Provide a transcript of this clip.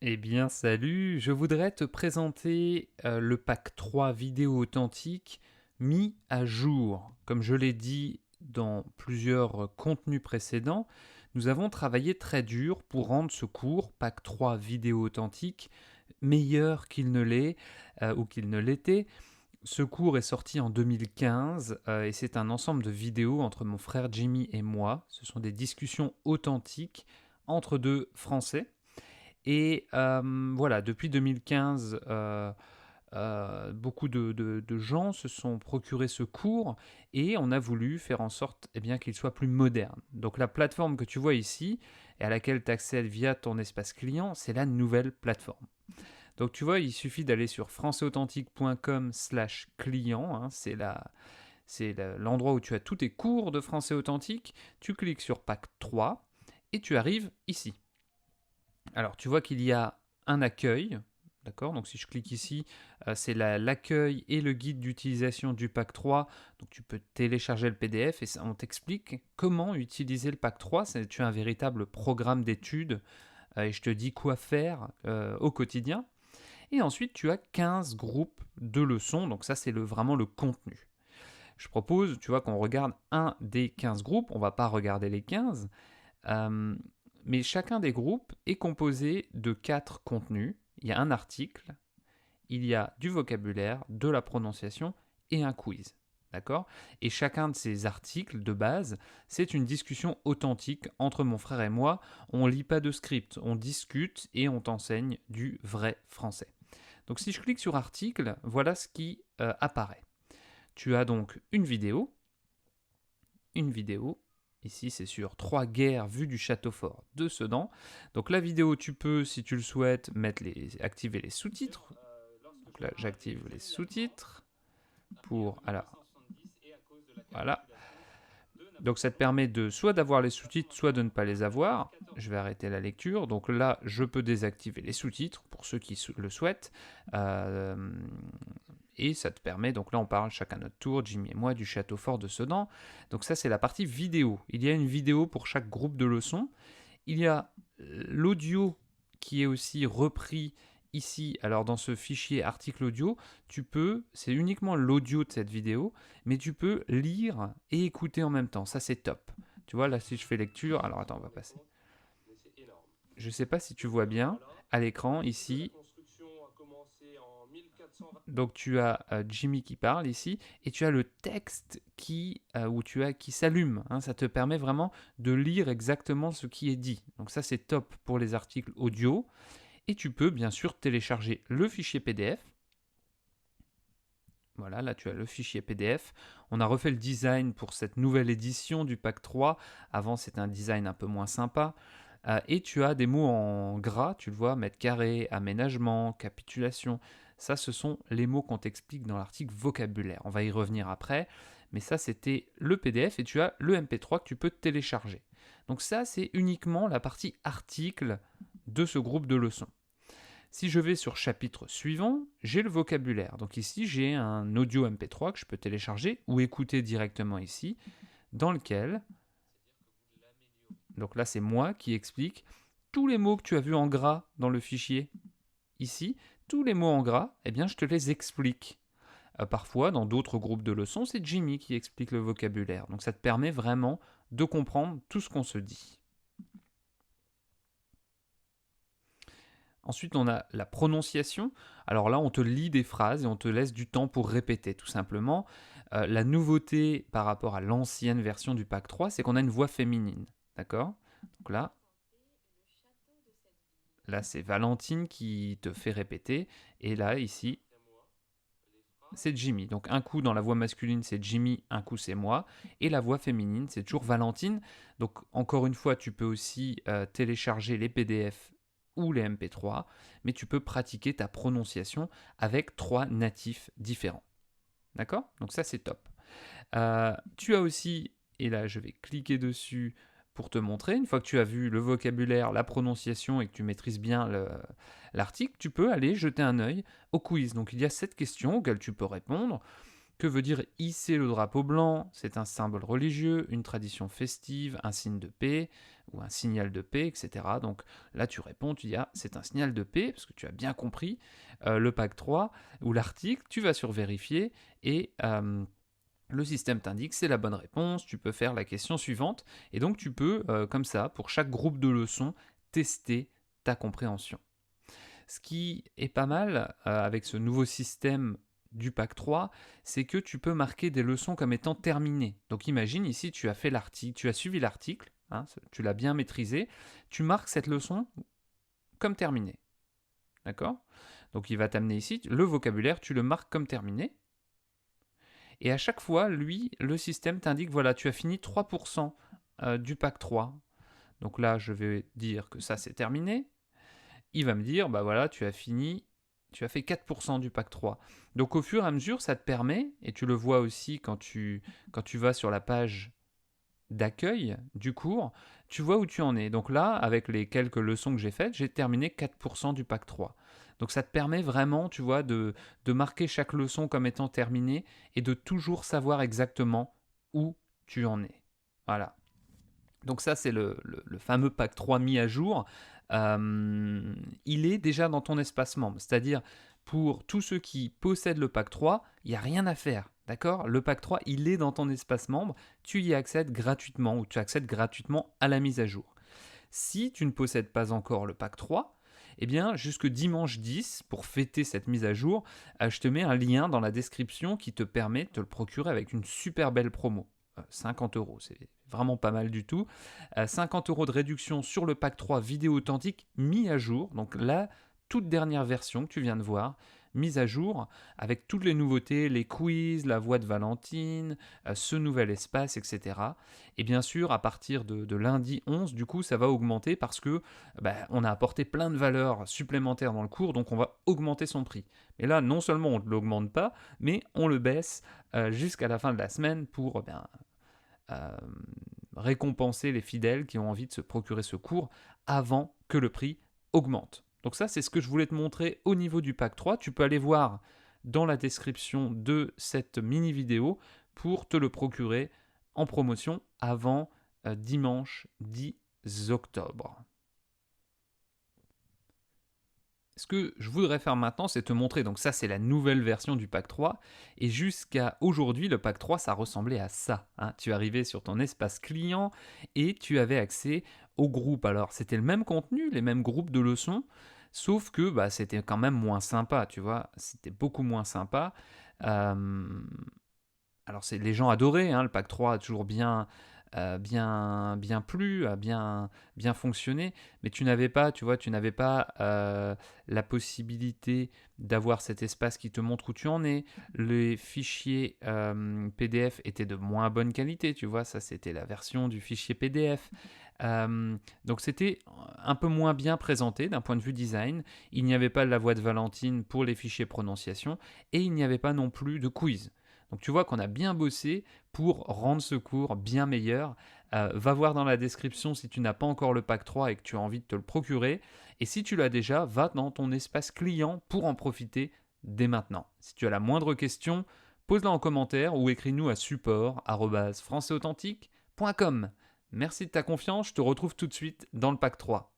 Eh bien, salut, je voudrais te présenter le pack 3 vidéo authentique mis à jour. Comme je l'ai dit dans plusieurs contenus précédents, nous avons travaillé très dur pour rendre ce cours, pack 3 vidéo authentique, meilleur qu'il ne l'est ou qu'il ne l'était. Ce cours est sorti en 2015 et c'est un ensemble de vidéos entre mon frère Jimmy et moi. Ce sont des discussions authentiques entre deux Français. Et voilà, depuis 2015, beaucoup de gens se sont procurés ce cours et on a voulu faire en sorte qu'il soit plus moderne. Donc la plateforme que tu vois ici et à laquelle tu accèdes via ton espace client, c'est la nouvelle plateforme. Donc tu vois, il suffit d'aller sur françaisauthentique.com/client, hein, c'est l'endroit où tu as tous tes cours de français authentique. Tu cliques sur Pack 3 et tu arrives ici. Alors, tu vois qu'il y a un accueil, d'accord? Donc, si je clique ici, c'est l'accueil et le guide d'utilisation du pack 3. Donc, tu peux télécharger le PDF et on t'explique comment utiliser le pack 3. Tu as un véritable programme d'études et je te dis quoi faire au quotidien. Et ensuite, tu as 15 groupes de leçons. Donc, ça, c'est vraiment le contenu. Je propose, tu vois, qu'on regarde un des 15 groupes. On ne va pas regarder les 15. Euh, mais chacun des groupes est composé de 4 contenus. Il y a un article, il y a du vocabulaire, de la prononciation et un quiz. D'accord? Et chacun de ces articles de base, c'est une discussion authentique entre mon frère et moi. On ne lit pas de script, on discute et on t'enseigne du vrai français. Donc si je clique sur article, voilà ce qui apparaît. Tu as donc une vidéo. Ici, c'est sur 3 guerres vues du château fort de Sedan. Donc la vidéo, tu peux, si tu le souhaites, activer les sous-titres. Donc là, j'active les sous-titres pour... Alors, voilà. Donc ça te permet de soit d'avoir les sous-titres, soit de ne pas les avoir. Je vais arrêter la lecture. Donc là, je peux désactiver les sous-titres pour ceux qui le souhaitent. Euh, et ça te permet, donc là on parle chacun notre tour, Jimmy et moi, du château fort de Sedan. Donc ça c'est la partie vidéo. Il y a une vidéo pour chaque groupe de leçons. Il y a l'audio qui est aussi repris ici. Alors dans ce fichier article audio, c'est uniquement l'audio de cette vidéo, mais tu peux lire et écouter en même temps. Ça c'est top. Tu vois là si je fais lecture, alors attends on va passer. Je ne sais pas si tu vois bien à l'écran ici. Donc tu as Jimmy qui parle ici et tu as le texte qui s'allume, hein. Ça te permet vraiment de lire exactement ce qui est dit. Donc ça c'est top pour les articles audio. Et tu peux bien sûr télécharger le fichier PDF. Voilà, là tu as le fichier PDF. On a refait le design pour cette nouvelle édition du pack 3. Avant c'était un design un peu moins sympa. Et tu as des mots en gras, tu le vois, mètre carré, aménagement, capitulation. Ça, ce sont les mots qu'on t'explique dans l'article vocabulaire. On va y revenir après. Mais ça, c'était le PDF et tu as le MP3 que tu peux télécharger. Donc ça, c'est uniquement la partie article de ce groupe de leçons. Si je vais sur chapitre suivant, j'ai le vocabulaire. Donc ici, j'ai un audio MP3 que je peux télécharger ou écouter directement ici, dans lequel, donc là c'est moi qui explique tous les mots que tu as vus en gras dans le fichier ici, tous les mots en gras, eh bien je te les explique. Parfois, dans d'autres groupes de leçons, c'est Jimmy qui explique le vocabulaire. Donc ça te permet vraiment de comprendre tout ce qu'on se dit. Ensuite, on a la prononciation. Alors là, on te lit des phrases et on te laisse du temps pour répéter, tout simplement. La nouveauté par rapport à l'ancienne version du pack 3, c'est qu'on a une voix féminine. D'accord? Donc là, c'est Valentine qui te fait répéter. Et là, ici, c'est Jimmy. Donc un coup dans la voix masculine, c'est Jimmy, un coup c'est moi. Et la voix féminine, c'est toujours Valentine. Donc encore une fois, tu peux aussi télécharger les PDF ou les MP3, mais tu peux pratiquer ta prononciation avec 3 natifs différents. D'accord? Donc ça c'est top. Tu as aussi, et là je vais cliquer dessus pour te montrer, une fois que tu as vu le vocabulaire, la prononciation et que tu maîtrises bien l'article, tu peux aller jeter un œil au quiz. Donc il y a 7 questions auxquelles tu peux répondre. Que veut dire hisser le drapeau blanc? C'est un symbole religieux, une tradition festive, un signe de paix ou un signal de paix, etc. Donc là, tu réponds, tu dis ah, c'est un signal de paix parce que tu as bien compris le pack 3 ou l'article. Tu vas sur vérifier et le système t'indique c'est la bonne réponse. Tu peux faire la question suivante et donc tu peux, comme ça, pour chaque groupe de leçons, tester ta compréhension. Ce qui est pas mal avec ce nouveau système du pack 3, c'est que tu peux marquer des leçons comme étant terminées. Donc imagine ici, tu as fait l'article, tu as suivi l'article, hein, tu l'as bien maîtrisé, tu marques cette leçon comme terminée. D'accord? Donc il va t'amener ici, le vocabulaire, tu le marques comme terminé. Et à chaque fois, lui, le système t'indique, voilà, tu as fini 3% du pack 3. Donc là, je vais dire que ça, c'est terminé. Il va me dire, bah voilà, tu as fini, tu as fait 4% du pack 3. Donc au fur et à mesure, ça te permet, et tu le vois aussi quand tu vas sur la page d'accueil du cours, tu vois où tu en es. Donc là, avec les quelques leçons que j'ai faites, j'ai terminé 4% du pack 3. Donc ça te permet vraiment, tu vois, de marquer chaque leçon comme étant terminée et de toujours savoir exactement où tu en es. Voilà. Donc ça, c'est le fameux pack 3 mis à jour. Il est déjà dans ton espace membre. C'est-à-dire, pour tous ceux qui possèdent le pack 3, il n'y a rien à faire. D'accord? Le pack 3, il est dans ton espace membre. Tu y accèdes gratuitement ou tu accèdes gratuitement à la mise à jour. Si tu ne possèdes pas encore le pack 3, eh bien, jusque dimanche 10, pour fêter cette mise à jour, je te mets un lien dans la description qui te permet de te le procurer avec une super belle promo. 50 €, c'est vraiment pas mal du tout. 50 € de réduction sur le pack 3 vidéo authentique mis à jour. Donc la toute dernière version que tu viens de voir, mise à jour avec toutes les nouveautés, les quiz, la voix de Valentine, ce nouvel espace, etc. Et bien sûr, à partir de lundi 11, du coup, ça va augmenter parce que on a apporté plein de valeurs supplémentaires dans le cours, donc on va augmenter son prix. Mais là, non seulement on ne l'augmente pas, mais on le baisse jusqu'à la fin de la semaine pour récompenser les fidèles qui ont envie de se procurer ce cours avant que le prix augmente. Donc ça, c'est ce que je voulais te montrer au niveau du pack 3. Tu peux aller voir dans la description de cette mini vidéo pour te le procurer en promotion avant dimanche 10 octobre. Ce que je voudrais faire maintenant, c'est te montrer, donc ça c'est la nouvelle version du pack 3, et jusqu'à aujourd'hui, le pack 3, ça ressemblait à ça. Hein. Tu arrivais sur ton espace client et tu avais accès au groupe. Alors c'était le même contenu, les mêmes groupes de leçons, sauf que c'était quand même moins sympa, tu vois, c'était beaucoup moins sympa. Alors les gens adoraient, hein, le pack 3 a toujours bien plu, a bien fonctionné, mais tu n'avais pas, tu vois, la possibilité d'avoir cet espace qui te montre où tu en es. Les fichiers PDF étaient de moins bonne qualité, tu vois, ça c'était la version du fichier PDF. Donc c'était un peu moins bien présenté d'un point de vue design. Il n'y avait pas la voix de Valentine pour les fichiers prononciation et il n'y avait pas non plus de quiz. Donc tu vois qu'on a bien bossé pour rendre ce cours bien meilleur. Va voir dans la description si tu n'as pas encore le pack 3 et que tu as envie de te le procurer. Et si tu l'as déjà, va dans ton espace client pour en profiter dès maintenant. Si tu as la moindre question, pose-la en commentaire ou écris-nous à support@françaisauthentique.com. Merci de ta confiance, je te retrouve tout de suite dans le pack 3.